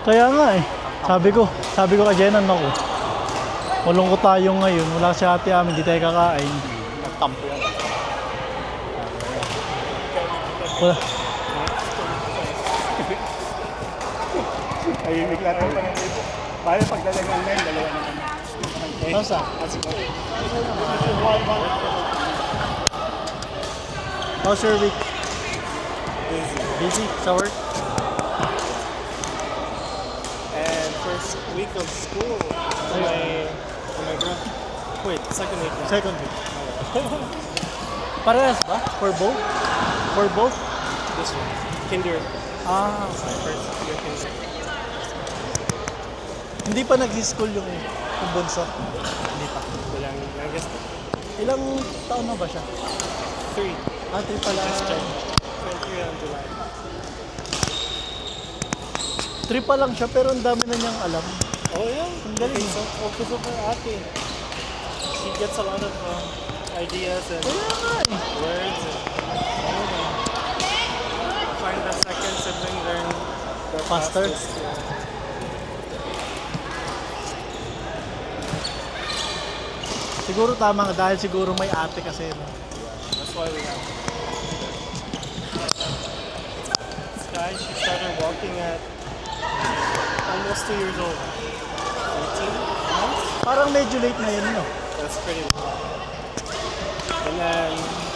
Kaya nga eh. Sabi ko kay Jenan ako. Malungkot tayo ngayon. Wala si ate amin, di tayo kakain. Nagtampo yan. Wala. Ay, bigla rin pa ng libo. Bale, pagdalagang men, dalawa naman. Nasa? How's your week? Busy? Sa work? And first week of school, my girl. Wait, second week. Second week. Parehas ba? For both? For both? This one. Kinder. Ah, My first year kinder. hindi pa nag-school yung bunso. Hindi pa. Walang youngest. Ilang taon na ba siya? 3. Ah, 3 pala. Just turned 23 on July. 3 pa lang siya pero ang dami na niyang alam. Oh yeah. Ang galing. So focus on her ate. She gets a lot of ideas and Kaya nga eh. words. And I find the second sibling learn the Faster? fastest. Yeah. Siguro tama nga dahil siguro may ate kasi. No? That's why we have. This guy, she started walking at almost 2 years old. 18 months? Parang medyo late na yun, no? That's pretty late. And then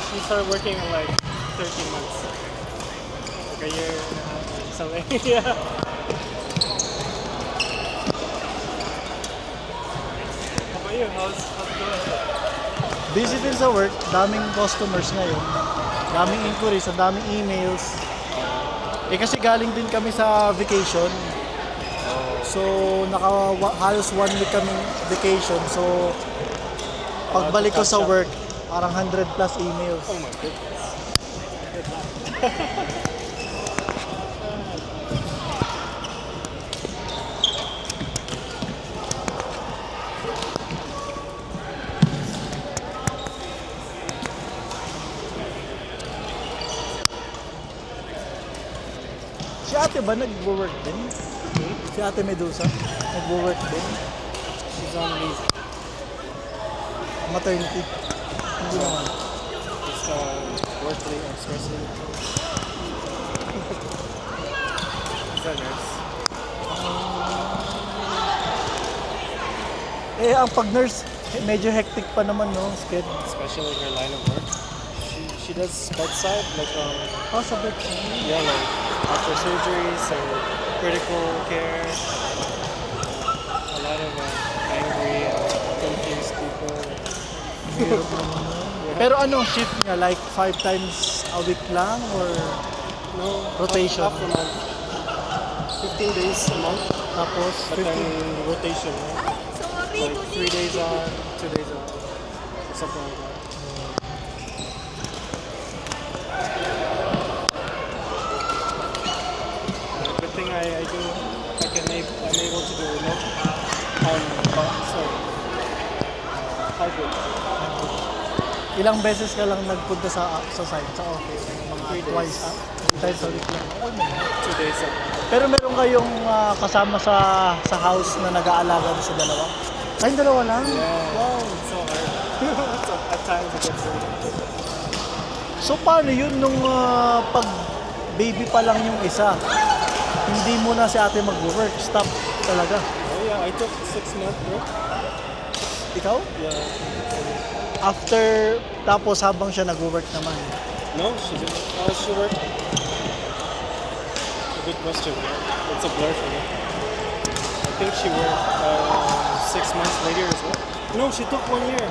she started working at like 13 months. Like a year and a half or something. Yeah. How about you? How's it going? Busy din sa work, daming customers ngayon. Daming inquiries, ang daming emails. Eh kasi galing din kami sa vacation. So halos 1 week kaming vacation. So pagbalik ko sa work, parang 100 plus emails. Oh my goodness. Si ate ba nag-work din? Si ate Medusa, nag-work din? She's on leave. Maternity. Hindi naman. Just work leave or stress leave. She's a nurse. Eh, ang pag-nurse, medyo hectic pa naman, no? Sked. Especially in her line of work. She does bedside, like Oh, sa bed. yeah, like after surgeries or critical care. A lot of angry, confused people. Hirap naman yun. Pero anong shift niya? Like 5 times a week lang? Or No Rotation. half a month. 15 days a month, tapos but 50? then rotation. Right? Like 3 days on, 2 days off, something like that. Good thing I'm able to do remote. Hybrid. Ilang beses ka lang nagpunta sa site, sa office? Mga 3 days. twice. 3 times a week lang. Okay naman. 2 days off. Pero meron kayong kasama sa house na nag-aalaga sa dalawa? Ay, dalawa lang? Yeah. Wow. It's so hard. So at times it gets really difficult. So paano yun nung pag baby pa lang yung isa? Hindi mo na si ate mag-work, stop talaga. Oh yeah, I took 6 months break. Ikaw? Yeah. After, tapos habang siya nag-work naman. No, she didn't. She worked. A good question. It's a blur for me. I think she worked 6 months later as well. No, she took 1 year.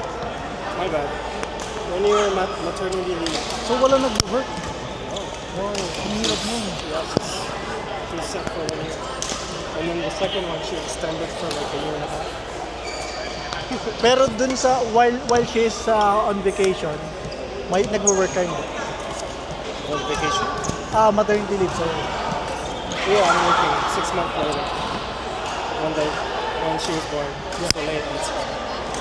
My bad. 1 year maternity leave. So wala nag-work? Oh. Wow, ang hirap mo. Yeah, she was set for 1 year. And then the second one, she extended for like a year and a half. Pero dun sa, while she is on vacation, may nag-work kayo? On vacation? Maternity leave, sorry. Yeah, I'm working 6 months later. When she was born. So late.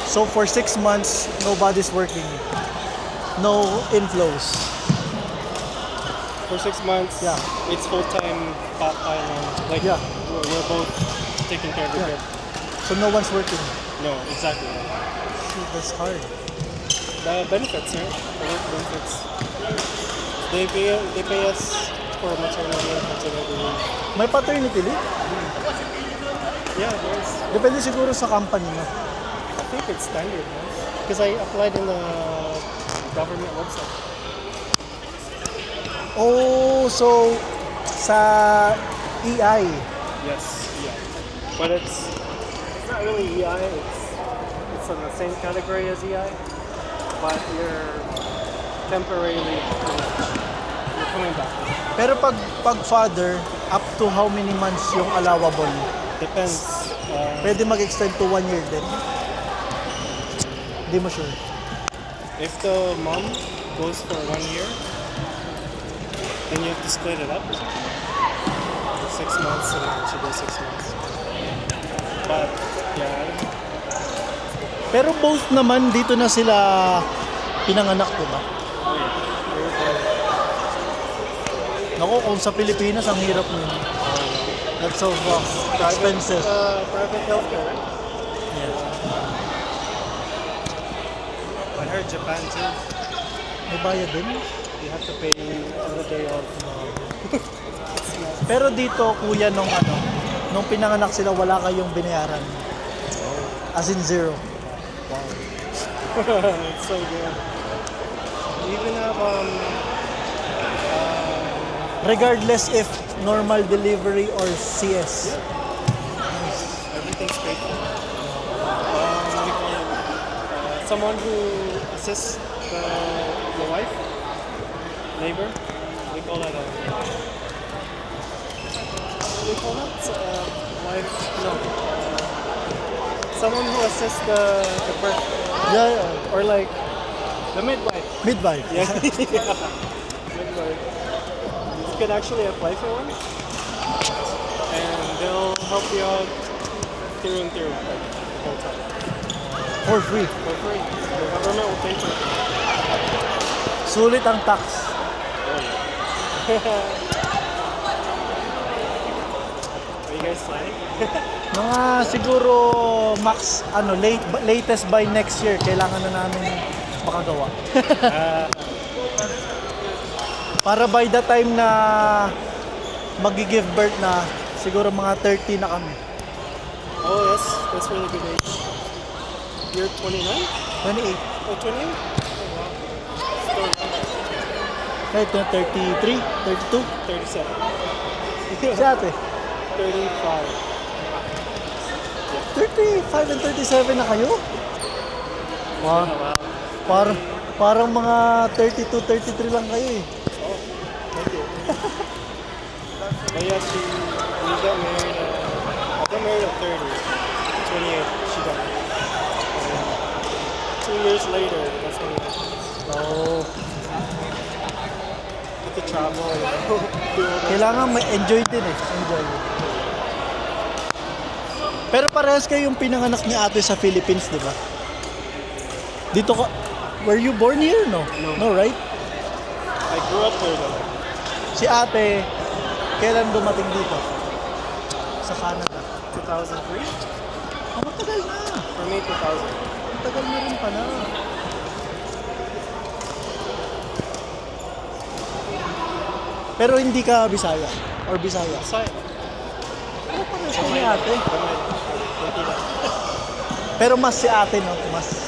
So for 6 months, nobody's working. No inflows. For 6 months, Yeah. it's full-time part-time. Like Yeah. we're both taking care of the kid. So no one's working. No, exactly. Shoot, that's hard. The benefits, right? The work benefits. They pay us for maternity and paternity leave. May paternity leave? Yeah, there's. Depende siguro sa company mo. I think it's standard, because I applied in the government website. Oh, so sa EI. Yes, yeah. But it's not really EI. It's in the same category as EI, but you're temporarily you're coming back. Pero pag father, up to how many months yung allowable? Depends. Pwede mag-extend to 1 year din? Hindi mo sure. If the mom goes for 1 year, then you have to split it up. 6 months and then she goes 6 months. But yeah, I don't know. Pero both naman dito na sila pinanganak, diba? Naku, kung sa Pilipinas, ang hirap nun. That's so expensive. Private healthcare, right? Yeah. I heard Japan too. May bayad din. You have to pay on the day of. Pero dito, kuya, nung pinanganak sila, wala kayong binayaran. As in zero. It's so good. You even have Regardless if normal delivery or CS. everything's paid for. What do you call it? Someone who assists the wife, labor. We call that what do we call that? Wife? No. Someone who assists the birth, Yeah, or like the midwife. midwife. Yeah. Midwife. You can actually apply for one, and they'll help you out through and through, like the whole time. For free. For free. The government will pay for it. Sulit ang tax. Are you guys planning? Mga siguro max latest by next year kailangan na namin makagawa. Para by the time na magi-give birth na, siguro mga 30 na kami. Oh, that's really good age. You're 29? 28. Oh, 28? Oh, wow. Still Kahit na 33, 32. 37. Si ate, 35. 35 and 37 na kayo? Wow. Wow. Parang mga 32, 33 lang kayo eh. Thank you. But yeah, we got married. I got married at 30. 28, she got married. And 2 years later, that's when we met. So, Get to travel and do all that. kailangan may enjoy din eh. Enjoy. Pero parehas kayong pinanganak ni ate sa Philippines, di ba? Dito ka, were you born here? No? No. No, right? I grew up there though. Si ate, kailan dumating dito? Sa Canada. 2003? Oh, matagal na. For me, 2000. Matagal na rin pala. Pero hindi ka Bisaya? Or Bisaya? Sorry. Ano parehas kayo ni ate? Gamay. Pero mas si ate, no? Mas